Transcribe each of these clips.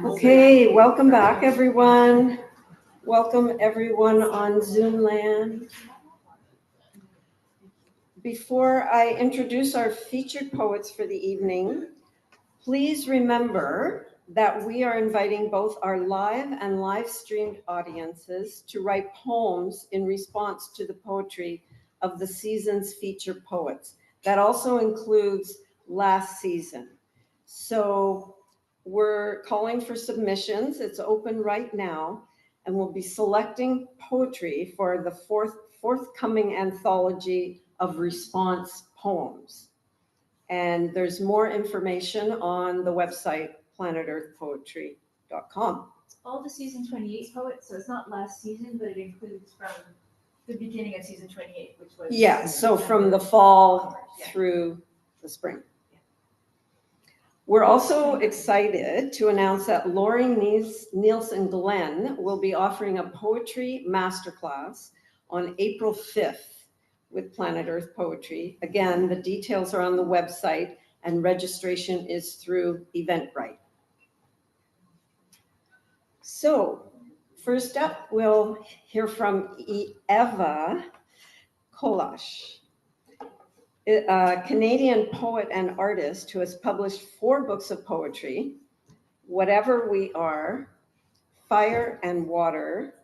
Okay, welcome back, everyone. Welcome, everyone on Zoom land. Before I introduce our featured poets for the evening, please remember that we are inviting both our live and live streamed audiences to write poems in response to the poetry of the season's featured poets. That also includes last season. So we're calling for submissions. It's open right now, and we'll be selecting poetry for the forthcoming anthology of response poems. And there's more information on the website, planetearthpoetry.com. All the season 28 poets, so it's not last season, but it includes from the beginning of season 28, which was... Yeah, so from the fall through the spring. We're also excited to announce that Lori Nielsen Glenn will be offering a poetry masterclass on April 5th with Planet Earth Poetry. Again, the details are on the website and registration is through Eventbrite. So first up, we'll hear from Eva Kolacz, a Canadian poet and artist who has published 4 books of poetry: Whatever We Are, Fire and Water,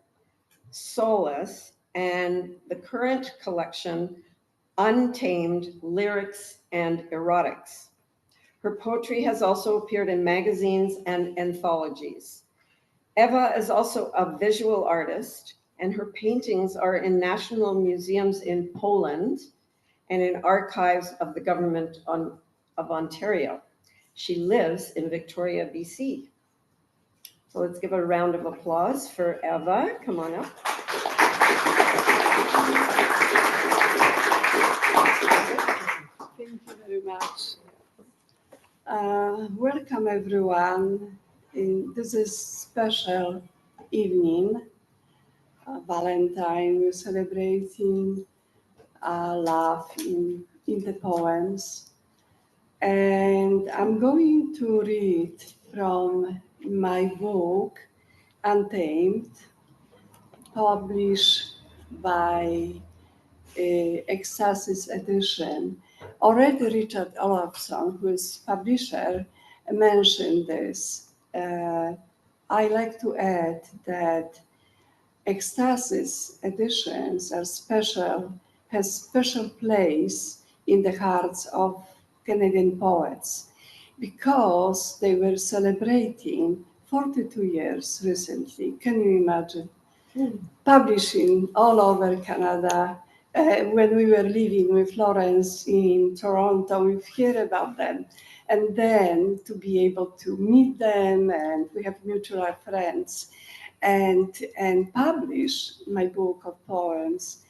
Solace, and the current collection, Untamed, Lyrics and Erotics. Her poetry has also appeared in magazines and anthologies. Eva is also a visual artist, and her paintings are in national museums in Poland and in archives of the government of Ontario. She lives in Victoria, BC. So let's give a round of applause for Eva. Come on up. Thank you very much. Welcome, everyone. This is special evening, Valentine. We're celebrating love in the poems. And I'm going to read from my book, Untamed, published by Ecstasis edition. Already Richard Olafsson, who is publisher, mentioned this. I like to add that Ecstasis editions are special, has special place in the hearts of Canadian poets because they were celebrating 42 years recently. Can you imagine? Publishing all over Canada. When we were living with Florence in Toronto, we've heard about them. And then to be able to meet them, and we have mutual friends, and publish my book of poems,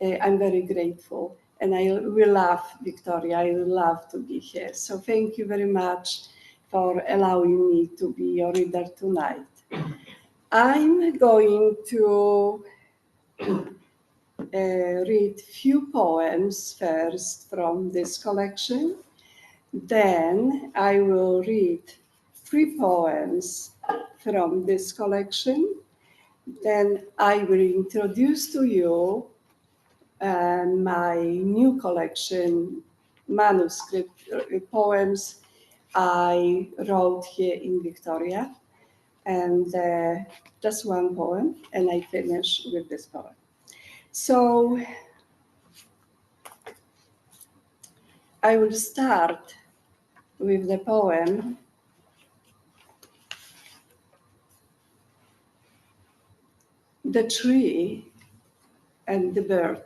I'm very grateful. And I will love, Victoria, I will love to be here. So thank you very much for allowing me to be your reader tonight. I'm going to read few poems first from this collection. Then I will read 3 poems from this collection. Then I will introduce to you my new collection, manuscript poems I wrote here in Victoria. And just 1 poem, and I finish with this poem. So I will start with the poem The Tree and the Bird.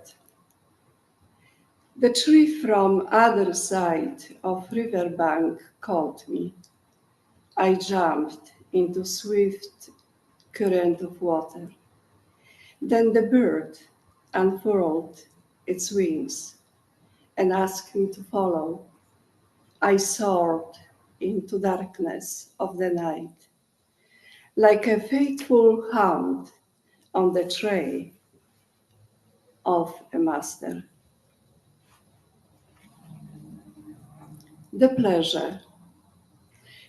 The tree from other side of riverbank called me. I jumped into swift current of water. Then the bird unfurled its wings and asked me to follow. I soared into darkness of the night, like a faithful hound on the trail of a master. The pleasure.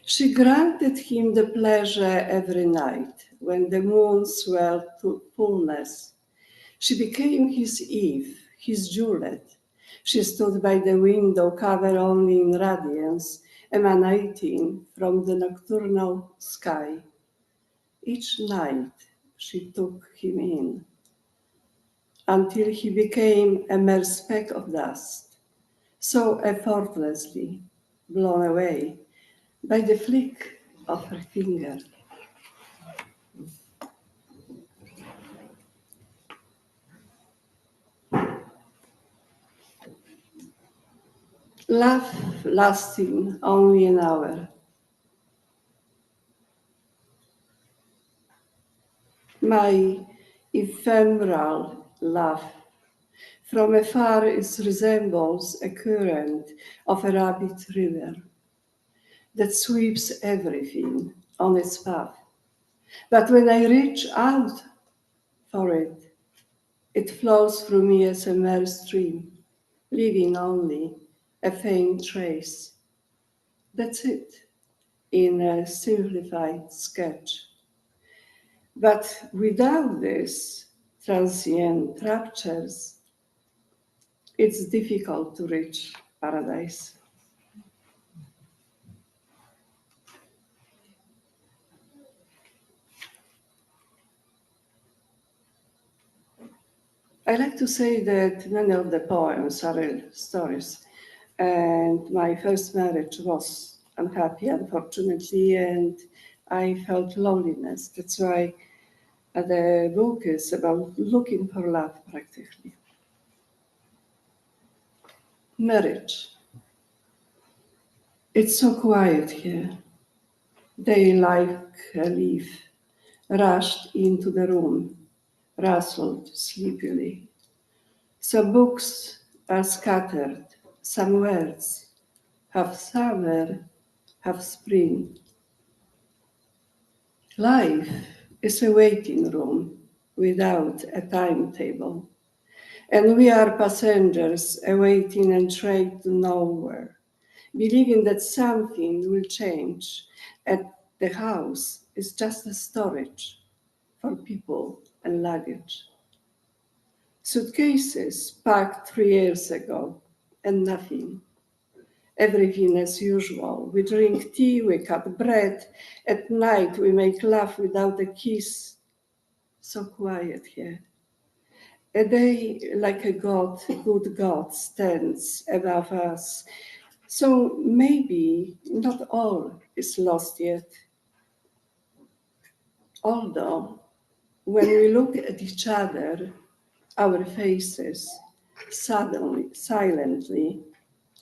She granted him the pleasure every night when the moon swelled to fullness. She became his Eve, his Juliet. She stood by the window covered only in radiance emanating from the nocturnal sky. Each night she took him in until he became a mere speck of dust, so effortlessly blown away by the flick of her finger. Love lasting only an hour. My ephemeral love from afar it resembles a current of a rapid river that sweeps everything on its path. But when I reach out for it, it flows through me as a mere stream, leaving only a faint trace. That's it, in a simplified sketch. But without these transient raptures, it's difficult to reach paradise. I like to say that many of the poems are real stories. And my first marriage was unhappy, unfortunately, and I felt loneliness. That's why the book is about looking for love, practically. Marriage. It's so quiet here. They, like a leaf, rushed into the room, rustled sleepily. Some books are scattered, some words, half summer, half spring. Life is a waiting room without a timetable, and we are passengers awaiting a train to nowhere, believing that something will change, and the house is just a storage for people and luggage. Suitcases packed 3 years ago, and nothing. Everything as usual. We drink tea, we cut bread. At night, we make love without a kiss. So quiet here. A day like a god, good God, stands above us. So maybe not all is lost yet. Although, when we look at each other, our faces suddenly, silently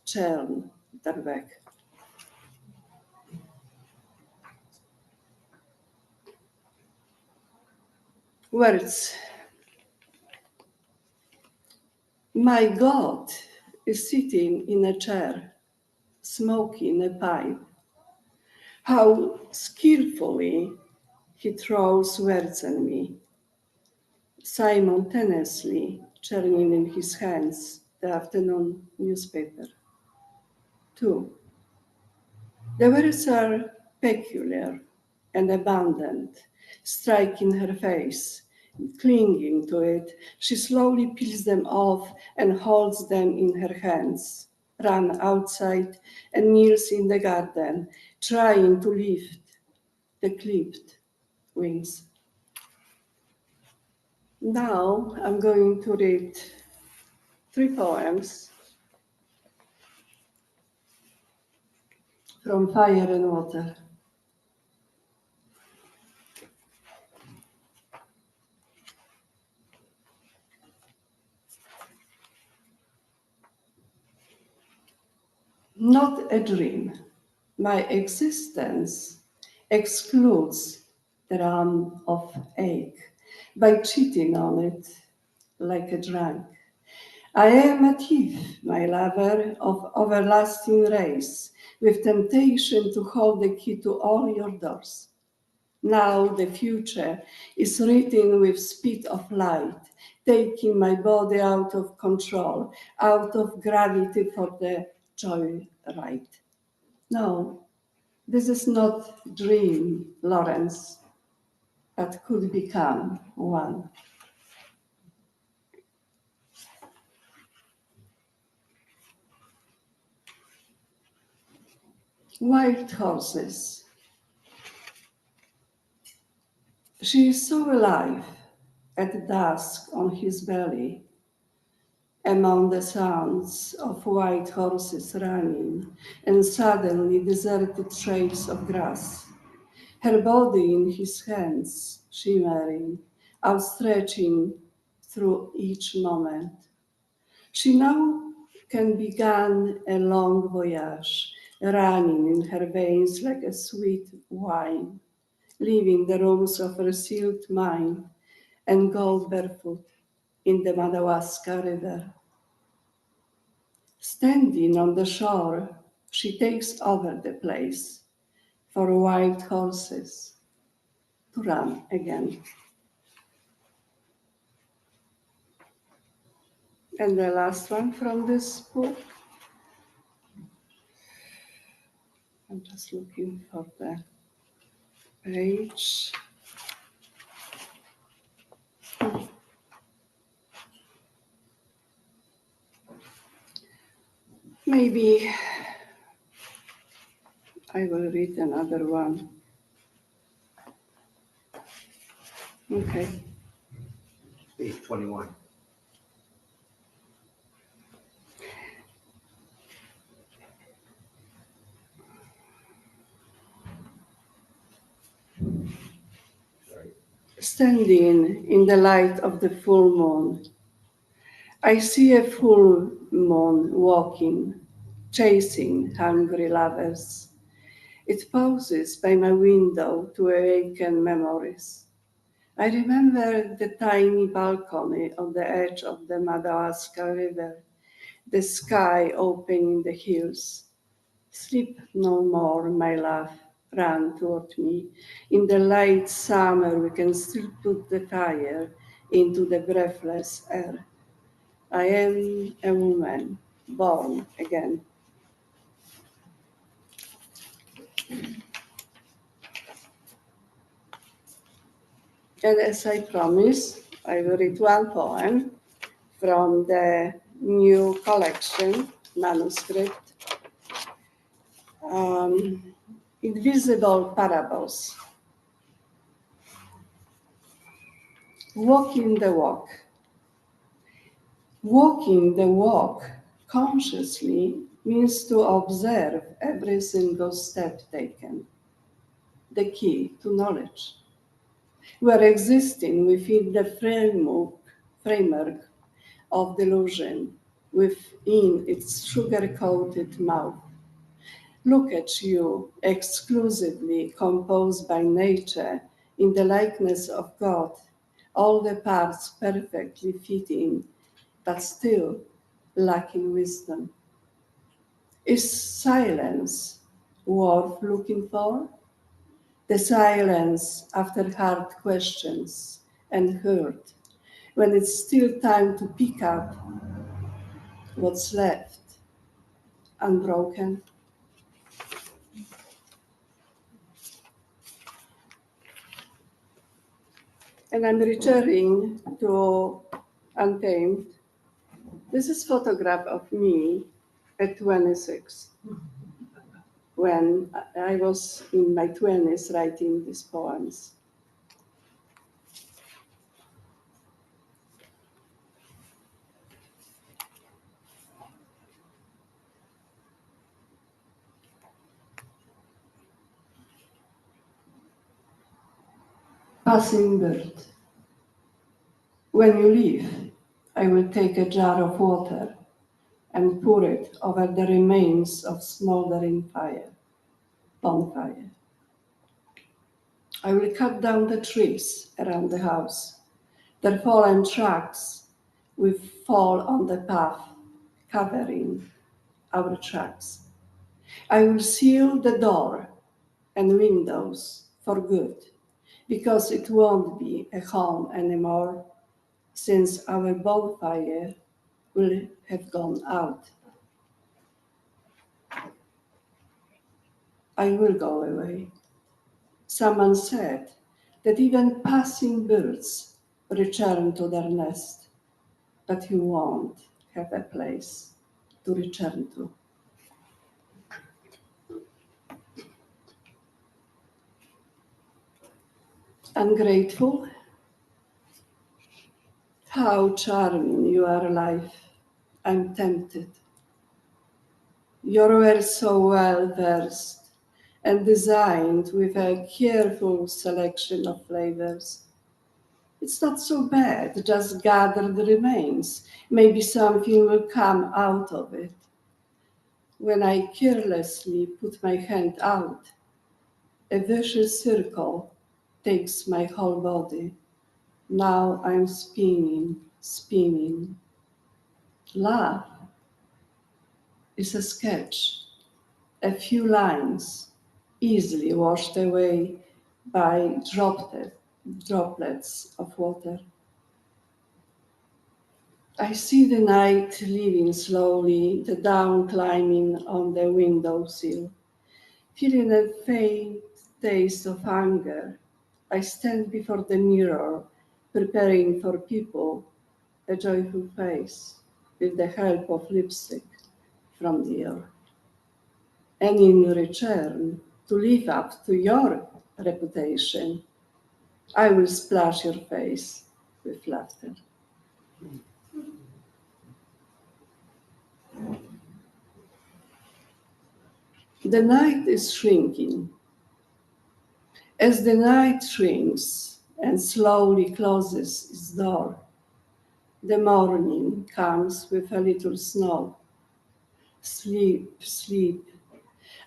turn their back. Words. My God is sitting in a chair, smoking a pipe. How skillfully he throws words at me, simultaneously churning in his hands the afternoon newspaper. 2. The words are peculiar and abundant, striking her face. Clinging to it, she slowly peels them off and holds them in her hands, runs outside and kneels in the garden, trying to lift the clipped wings. Now I'm going to read 3 poems from Fire and Water. Not a dream. My existence excludes the realm of ache by cheating on it like a drunk. I am a thief, my lover, of everlasting race, with temptation to hold the key to all your doors. Now the future is written with speed of light, taking my body out of control, out of gravity for the joyride. No, This is not dream, Lawrence, but could become one. Wild horses. She is so alive at dusk on his belly, among the sounds of white horses running and suddenly deserted trails of grass. Her body in his hands, shimmering, outstretching through each moment. She now can begin a long voyage, running in her veins like a sweet wine, leaving the rooms of her sealed mind and go barefoot in the Madawaska River. Standing on the shore, she takes over the place for wild horses to run again. And the last one from this book. I'm just looking for the page. Maybe I will read another one. Okay. Page 21. Sorry. Standing in the light of the full moon, I see a full moon walking, chasing hungry lovers. It pauses by my window to awaken memories. I remember the tiny balcony on the edge of the Madawaska River, the sky open in the hills. Sleep no more, my love, run toward me. In the late summer, we can still put the fire into the breathless air. I am a woman, born again. And as I promised, I will read one poem from the new collection, manuscript, Invisible Parables. Walking the walk. Walking the walk consciously means to observe every single step taken, the key to knowledge. We are existing within the framework of delusion, within its sugar-coated mouth. Look at you, exclusively composed by nature in the likeness of God, all the parts perfectly fitting, but still lacking wisdom. Is silence worth looking for? The silence after hard questions and hurt, when it's still time to pick up what's left unbroken. And I'm returning to Untamed. This is a photograph of me at 26, when I was in my 20s writing these poems. Passing bird. When you leave, I will take a jar of water and pour it over the remains of smoldering bonfire. I will cut down the trees around the house. Their fallen tracks will fall on the path, covering our tracks. I will seal the door and windows for good, because it won't be a home anymore, since our bonfire will have gone out. I will go away. Someone said that even passing birds return to their nest, but you won't have a place to return to. Ungrateful? How charming you are, life. I'm tempted. You were so well versed and designed with a careful selection of flavors. It's not so bad, just gather the remains. Maybe something will come out of it. When I carelessly put my hand out, a vicious circle takes my whole body. Now I'm spinning, spinning. Love is a sketch, a few lines, easily washed away by droplets of water. I see the night leaving slowly, the dawn climbing on the windowsill. Feeling a faint taste of hunger, I stand before the mirror, preparing for people a joyful face with the help of lipstick from Dior. And in return, to live up to your reputation, I will splash your face with laughter. The night is shrinking. As the night shrinks and slowly closes its door, the morning comes with a little snow. Sleep, sleep.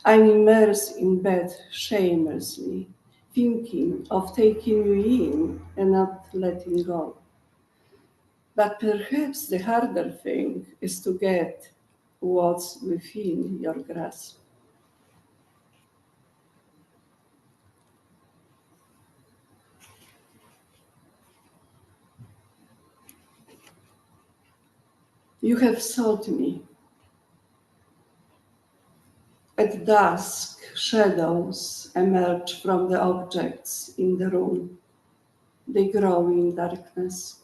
I'm immersed in bed shamelessly, thinking of taking you in and not letting go. But perhaps the harder thing is to get what's within your grasp. You have sought me. At dusk, shadows emerge from the objects in the room. They grow in darkness.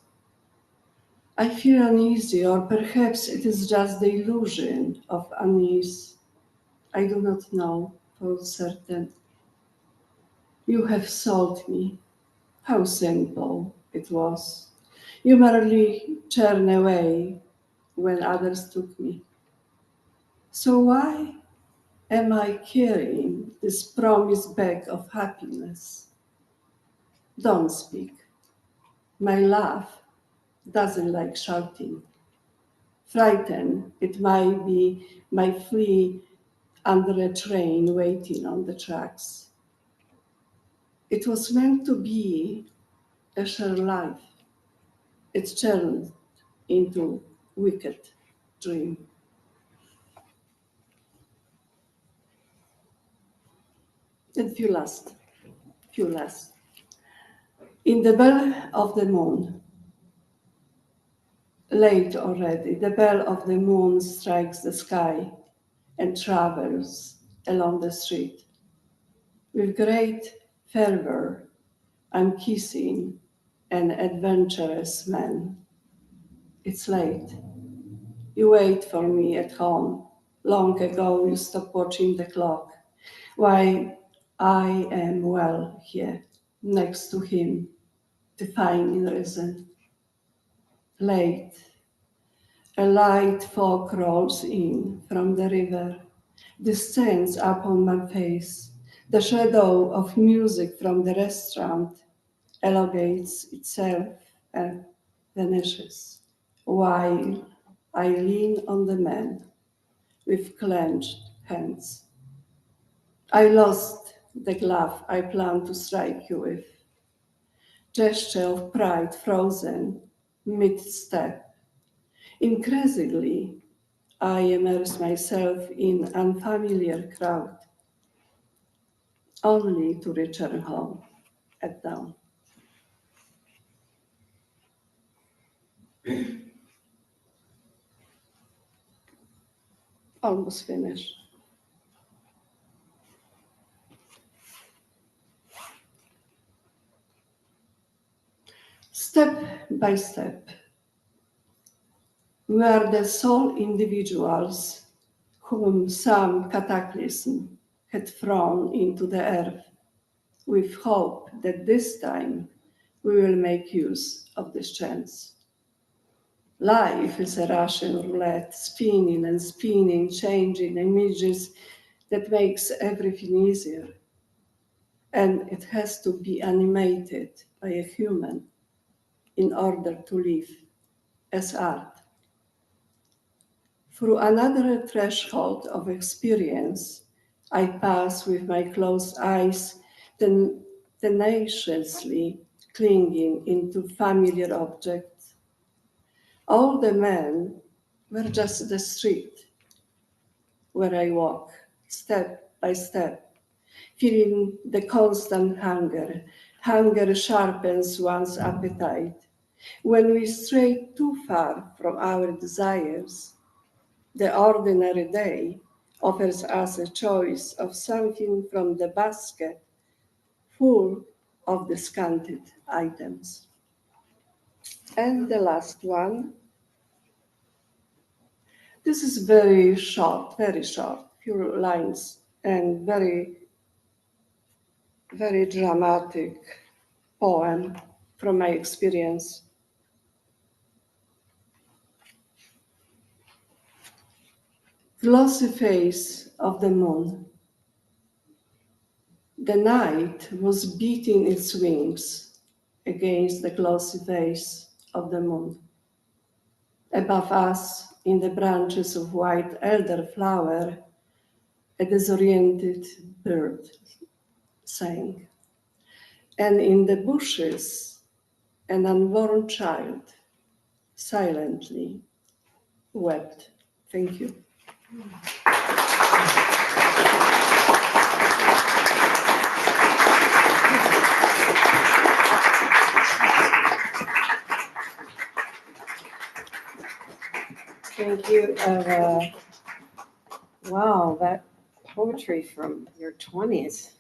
I feel uneasy, or perhaps it is just the illusion of unease. I do not know for certain. You have sought me. How simple it was. You merely turned away when others took me. So why am I carrying this promised bag of happiness? Don't speak. My laugh doesn't like shouting. Frightened, it might be my flea under a train waiting on the tracks. It was meant to be a shared life. It turned into wicked dream. And few last. In the bell of the moon, late already, the bell of the moon strikes the sky and travels along the street. With great fervor, I'm kissing an adventurous man. It's late. You wait for me at home. Long ago you stopped watching the clock. Why, I am well here, next to him, defying reason. Late, a light fog rolls in from the river, descends upon my face. The shadow of music from the restaurant elongates itself and vanishes, while I lean on the man with clenched hands. I lost the glove I planned to strike you with. Gesture of pride frozen mid-step. Increasingly, I immerse myself in unfamiliar crowd, only to return home at dawn. Almost finished. Step by step, we are the sole individuals whom some cataclysm had thrown into the earth, with hope that this time we will make use of this chance. Life is a Russian roulette, spinning and spinning, changing images that makes everything easier. And it has to be animated by a human in order to live as art. Through another threshold of experience, I pass with my closed eyes, tenaciously clinging into familiar objects. All the men were just the street where I walk, step by step, feeling the constant hunger. Hunger sharpens one's appetite. When we stray too far from our desires, the ordinary day offers us a choice of something from the basket full of discounted items. And the last one. This is very short, few lines, and very, very dramatic poem from my experience. Glossy face of the moon. The night was beating its wings against the glossy face of the moon. Above us, in the branches of white elderflower, a disoriented bird sang. And in the bushes, an unborn child silently wept. Thank you. Thank you, Eva. Wow, that poetry from your 20s.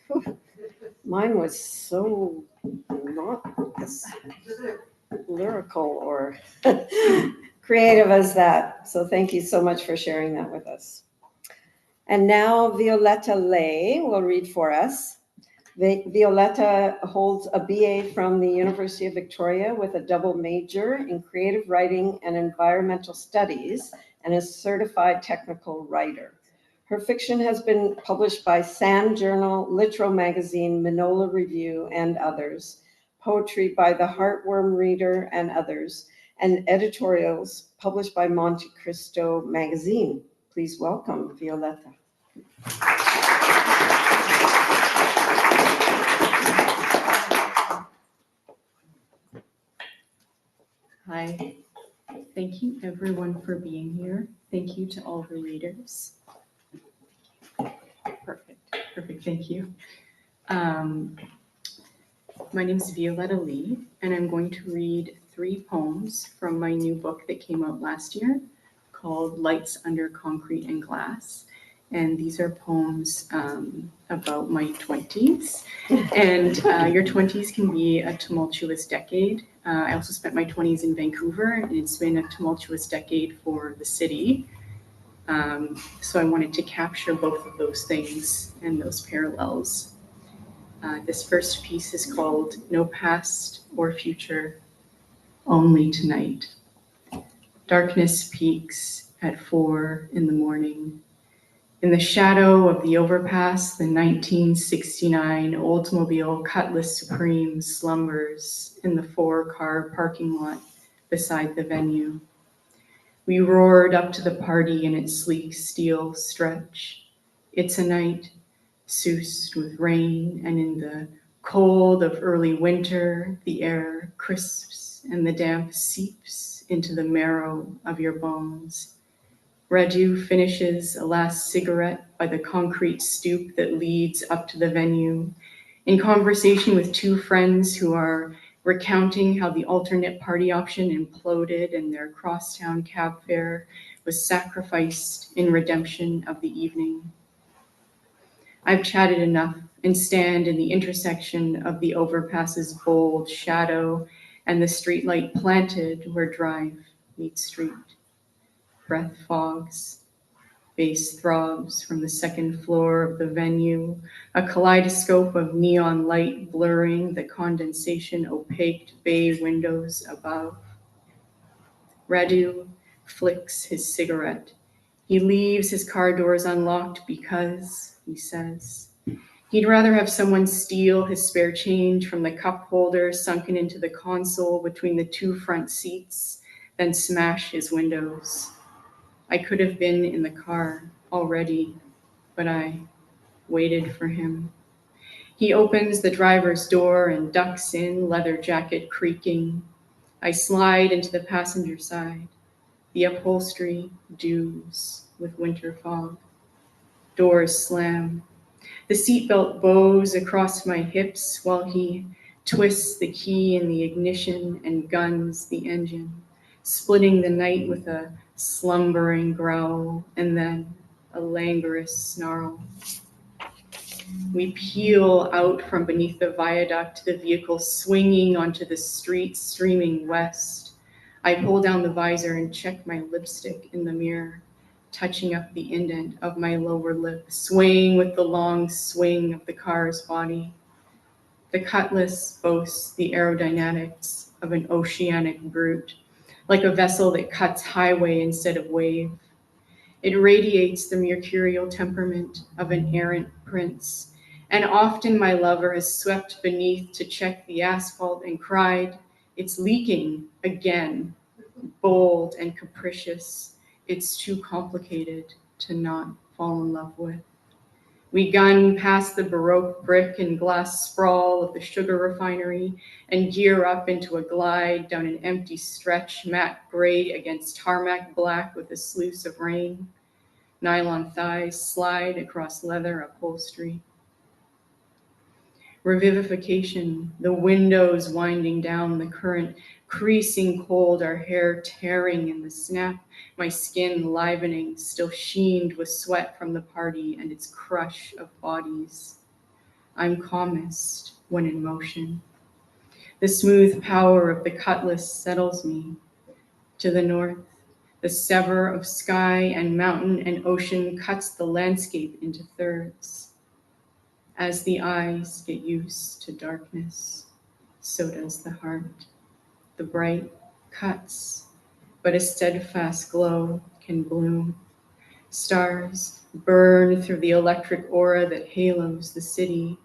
Mine was so not as lyrical or creative as that. So thank you so much for sharing that with us. And now Violetta Leigh will read for us. Violetta holds a BA from the University of Victoria with a double major in creative writing and environmental studies and is a certified technical writer. Her fiction has been published by Sand Journal, Litro Magazine, Minola Review, and others, poetry by the Heartworm Reader and others, and editorials published by MONTECRISTO Magazine. Please welcome Violetta. Hi, thank you everyone for being here. Thank you to all the readers. Perfect, thank you. My name is Violetta Leigh, and I'm going to read 3 poems from my new book that came out last year called Lights Under Concrete and Glass. And these are poems about my 20s. And your 20s can be a tumultuous decade. I also spent my 20s in Vancouver, and it's been a tumultuous decade for the city. So I wanted to capture both of those things and those parallels. This first piece is called No Past or Future, Only Tonight. Darkness peaks at 4 in the morning. In the shadow of the overpass, the 1969 Oldsmobile Cutlass Supreme slumbers in the 4-car parking lot beside the venue. We roared up to the party in its sleek steel stretch. It's a night soused with rain, and in the cold of early winter, the air crisps and the damp seeps into the marrow of your bones. Raju finishes a last cigarette by the concrete stoop that leads up to the venue, in conversation with 2 friends who are recounting how the alternate party option imploded and their crosstown cab fare was sacrificed in redemption of the evening. I've chatted enough and stand in the intersection of the overpass's bold shadow and the streetlight planted where drive meets street. Breath fogs, bass throbs from the second floor of the venue, a kaleidoscope of neon light blurring the condensation opaqued bay windows above. Radu flicks his cigarette. He leaves his car doors unlocked because, he says, he'd rather have someone steal his spare change from the cup holder sunken into the console between the two front seats than smash his windows. I could have been in the car already, but I waited for him. He opens the driver's door and ducks in, leather jacket creaking. I slide into the passenger side. The upholstery dews with winter fog. Doors slam. The seatbelt bows across my hips while he twists the key in the ignition and guns the engine, splitting the night with a slumbering growl and then a languorous snarl. We peel out from beneath the viaduct, the vehicle swinging onto the street, streaming west. I pull down the visor and check my lipstick in the mirror, touching up the indent of my lower lip, swaying with the long swing of the car's body. The Cutlass boasts the aerodynamics of an oceanic brute, like a vessel that cuts highway instead of wave. It radiates the mercurial temperament of an errant prince, and often my lover has swept beneath to check the asphalt and cried, "It's leaking again," bold and capricious. It's too complicated to not fall in love with. We gun past the Baroque brick and glass sprawl of the sugar refinery and gear up into a glide down an empty stretch, matte gray against tarmac black with a sluice of rain. Nylon thighs slide across leather upholstery. Revivification, the windows winding down, the current creasing cold, our hair tearing in the snap, my skin livening, still sheened with sweat from the party and its crush of bodies. I'm calmest when in motion. The smooth power of the Cutlass settles me. To the north, the sever of sky and mountain and ocean cuts the landscape into thirds. As the eyes get used to darkness, so does the heart. The bright cuts, but a steadfast glow can bloom. Stars burn through the electric aura that halos the city.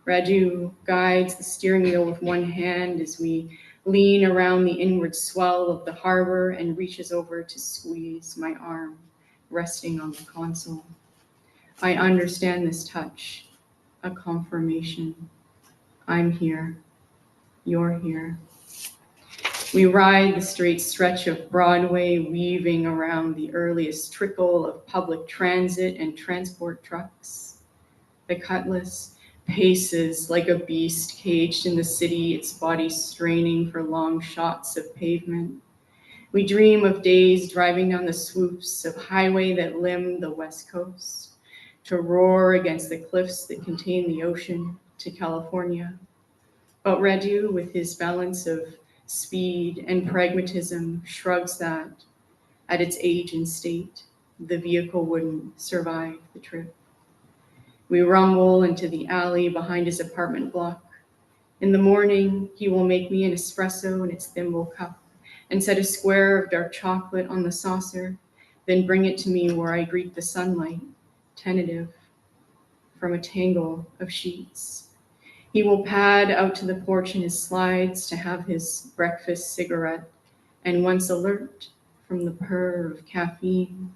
Radu guides the steering wheel with one hand as we lean around the inward swell of the harbor and reaches over to squeeze my arm, resting on the console. I understand this touch, a confirmation. I'm here, you're here. We ride the straight stretch of Broadway, weaving around the earliest trickle of public transit and transport trucks. The Cutlass paces like a beast caged in the city, its body straining for long shots of pavement. We dream of days driving down the swoops of highway that limn the West Coast, to roar against the cliffs that contain the ocean, to California. But Radu, with his balance of speed and pragmatism, shrugs that, at its age and state, the vehicle wouldn't survive the trip. We rumble into the alley behind his apartment block. In the morning, he will make me an espresso in its thimble cup and set a square of dark chocolate on the saucer, then bring it to me where I greet the sunlight, tentative, from a tangle of sheets. He will pad out to the porch in his slides to have his breakfast cigarette, and once alert from the purr of caffeine,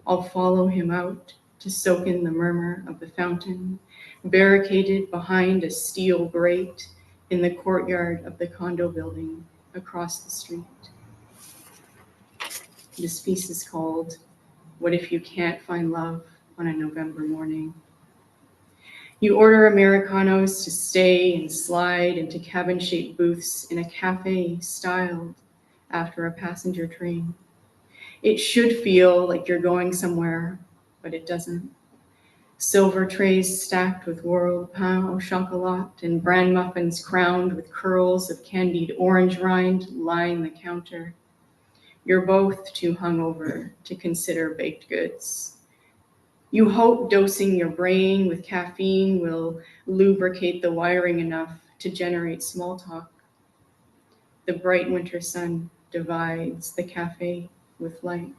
I'll follow him out to soak in the murmur of the fountain, barricaded behind a steel grate in the courtyard of the condo building across the street. This piece is called "What If You Can't Find Love on a November Morning?" You order Americanos to stay and slide into cabin-shaped booths in a cafe styled after a passenger train. It should feel like you're going somewhere, but it doesn't. Silver trays stacked with world pain au chocolat and bran muffins crowned with curls of candied orange rind line the counter. You're both too hungover to consider baked goods. You hope dosing your brain with caffeine will lubricate the wiring enough to generate small talk. The bright winter sun divides the cafe with light.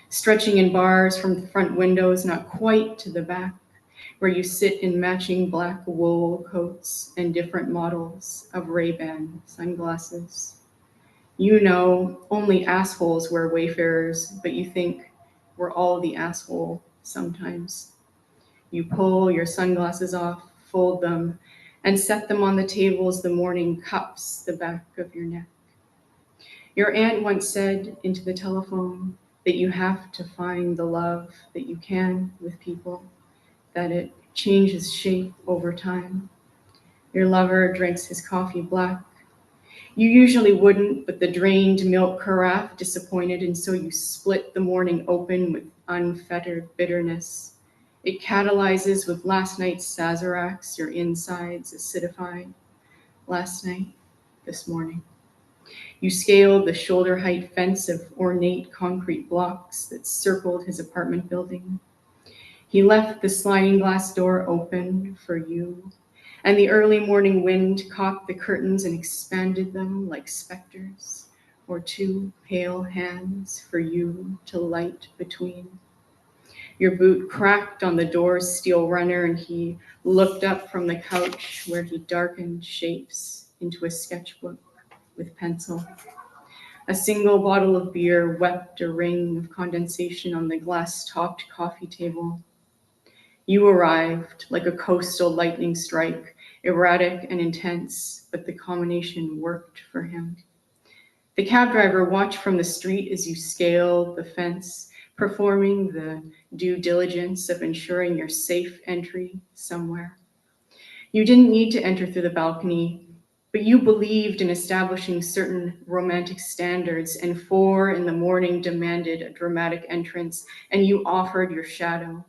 Stretching in bars from the front windows, not quite to the back, where you sit in matching black wool coats and different models of Ray-Ban sunglasses. You know, only assholes wear Wayfarers, but you think we're all the asshole sometimes. You pull your sunglasses off, fold them, and set them on the table as the morning cups the back of your neck. Your aunt once said into the telephone that you have to find the love that you can with people, that it changes shape over time. Your lover drinks his coffee black. You usually wouldn't, but the drained milk carafe disappointed, and so you split the morning open with unfettered bitterness. It catalyzes with last night's Sazeracs, your insides acidified. Last night, this morning. You scaled the shoulder-height fence of ornate concrete blocks that circled his apartment building. He left the sliding glass door open for you, and the early morning wind caught the curtains and expanded them like specters, or two pale hands for you to light between. Your boot cracked on the door's steel runner, and he looked up from the couch where he darkened shapes into a sketchbook with pencil. A single bottle of beer wept a ring of condensation on the glass-topped coffee table. You arrived like a coastal lightning strike, erratic and intense, but the combination worked for him. The cab driver watched from the street as you scaled the fence, performing the due diligence of ensuring your safe entry somewhere. You didn't need to enter through the balcony, but you believed in establishing certain romantic standards, and 4 a.m. demanded a dramatic entrance, and you offered your shadow,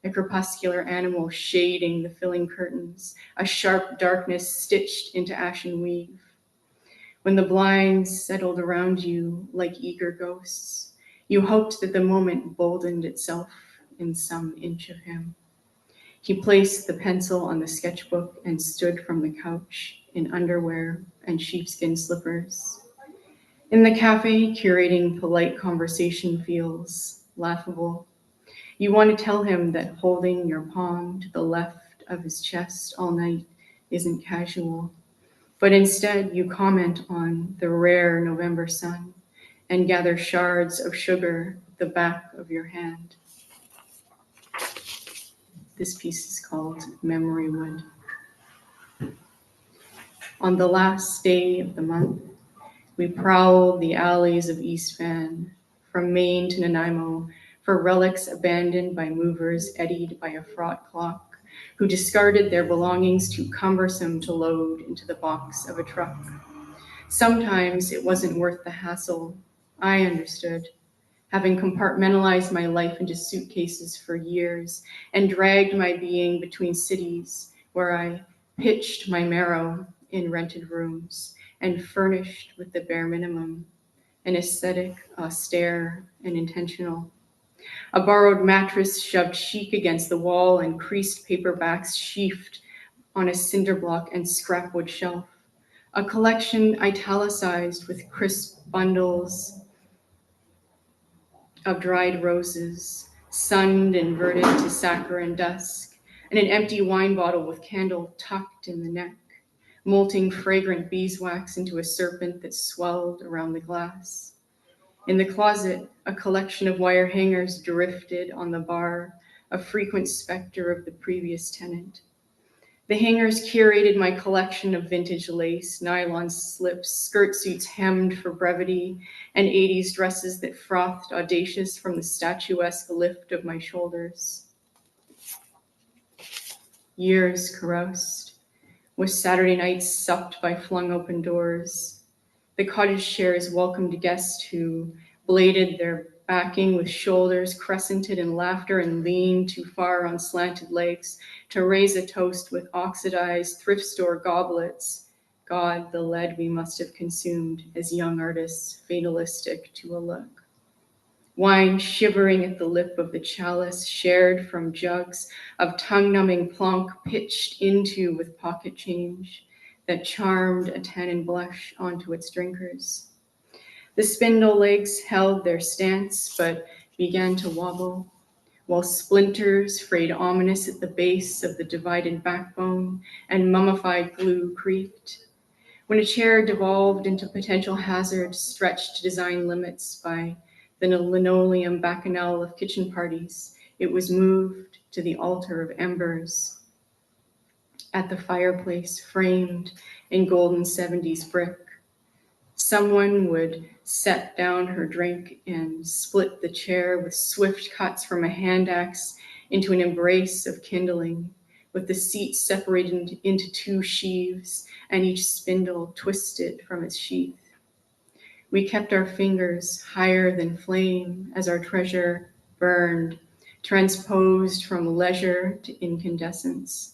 a crepuscular animal shading the filling curtains, a sharp darkness stitched into ashen weave. When the blinds settled around you like eager ghosts, you hoped that the moment boldened itself in some inch of him. He placed the pencil on the sketchbook and stood from the couch in underwear and sheepskin slippers. In the cafe, curating polite conversation feels laughable. You want to tell him that holding your palm to the left of his chest all night isn't casual, but instead you comment on the rare November sun and gather shards of sugar at the back of your hand. This piece is called Memory Wood. On the last day of the month, we prowled the alleys of East Van, from Maine to Nanaimo, for relics abandoned by movers eddied by a fraught clock, who discarded their belongings too cumbersome to load into the box of a truck. Sometimes it wasn't worth the hassle. I understood, having compartmentalized my life into suitcases for years and dragged my being between cities where I pitched my marrow in rented rooms and furnished with the bare minimum, an aesthetic, austere, and intentional. A borrowed mattress shoved chic against the wall and creased paperbacks sheafed on a cinder block and scrapwood shelf. A collection italicized with crisp bundles of dried roses, sunned and inverted to saccharine dusk, and an empty wine bottle with candle tucked in the neck, molting fragrant beeswax into a serpent that swelled around the glass. In the closet, a collection of wire hangers drifted on the bar, a frequent specter of the previous tenant. The hangers curated my collection of vintage lace, nylon slips, skirt suits hemmed for brevity, and 80s dresses that frothed audacious from the statuesque lift of my shoulders. Years caroused, with Saturday nights supped by flung open doors. The cottage shares welcomed guests who bladed their backing with shoulders crescented in laughter and leaned too far on slanted legs to raise a toast with oxidized thrift store goblets. God, the lead we must have consumed as young artists, fatalistic to a look. Wine shivering at the lip of the chalice, shared from jugs of tongue-numbing plonk pitched into with pocket change that charmed a tannin blush onto its drinkers. The spindle legs held their stance, but began to wobble, while splinters frayed ominous at the base of the divided backbone and mummified glue creaked. When a chair devolved into potential hazard stretched to design limits by the linoleum bacchanal of kitchen parties, it was moved to the altar of embers. At the fireplace, framed in golden 70s brick, someone would set down her drink and split the chair with swift cuts from a hand axe into an embrace of kindling, with the seats separated into two sheaves and each spindle twisted from its sheath. We kept our fingers higher than flame as our treasure burned, transposed from leisure to incandescence.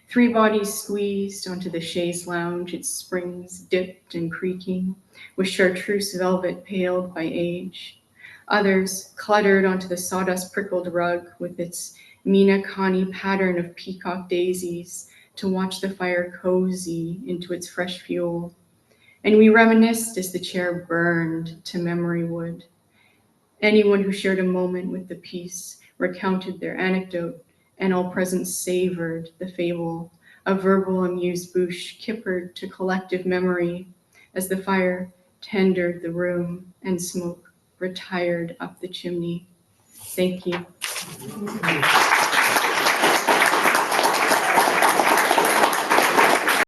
3 bodies squeezed onto the chaise lounge, its springs dipped and creaking, with chartreuse velvet paled by age. Others cluttered onto the sawdust prickled rug with its Mina Kani pattern of peacock daisies to watch the fire cozy into its fresh fuel. And we reminisced as the chair burned to memory wood. Anyone who shared a moment with the piece recounted their anecdote, and all present savored the fable, a verbal amuse-bouche kippered to collective memory as the fire tendered the room and smoke retired up the chimney. Thank you.